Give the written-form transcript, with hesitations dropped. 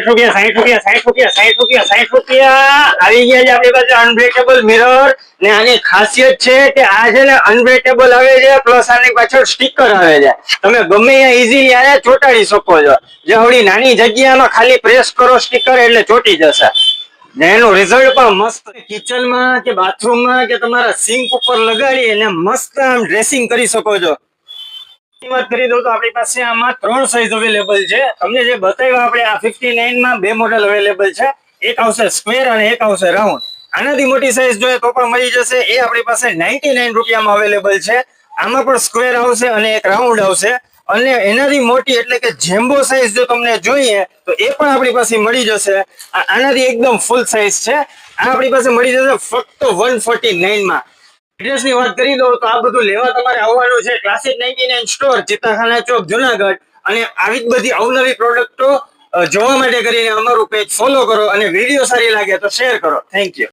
રૂપિયા 60 રૂપિયા આવી ગયા છે આપણી પાસે અનબ્રેકેબલ મિરર ને આની ખાસિયત છે કે આ છે ને અનબ્રેકેબલ આવે છે પ્લસ આની પાછળ સ્ટીકર આવે છે તમે ગમે ત્યાં ઈઝીલી આને ચોંટાડી શકો છો જે આવડી નાની જગ્યામાં ખાલી પ્રેસ કરો સ્ટીકર એટલે ચોંટી જશે ને એનું રિઝલ્ટ પણ મસ્ત કિચનમાં કે બાથરૂમમાં કે તમારા સિંક ઉપર લગાડી અને મસ્ત આમ ડ્રેસિંગ કરી શકો છો વાત કરી દઉં તો આપણી પાસે આમાં 3 સાઈઝ અવેલેબલ છે તમને જે બતાવ્યા આપણે આ 59 માં બે મોડેલ અવેલેબલ છે એક આવશે સ્ક્વેર અને એક આવશે રાઉન્ડ આનાથી મોટી સાઈઝ જોઈએ તો પણ મળી જશે એ આપણી પાસે 99 રૂપિયામાં અવેલેબલ છે આમાં પણ સ્ક્વેર આવશે અને એક રાઉન્ડ આવશે અને એનાથી મોટી એટલે કે જેમ્બો સાઈઝ જો તમને જોઈએ તો એ પણ આપણી પાસે મળી જશે આનાથી એકદમ ફૂલ સાઈઝ છે આ આપણી પાસે મળી જશે ફક્ત 149 માં એડ્રેસની વાત કરી દો તો આ બધું લેવા તમારે આવવાનું છે ક્લાસિક 99 સ્ટોર ચિત્તાખાના ચોક જુનાગઢ અને આવી જ બધી અવનવી પ્રોડક્ટો જોવા માટે કરીને અમારું પેજ ફોલો કરો અને વિડીયો સારી લાગે તો શેર કરો થેન્ક યુ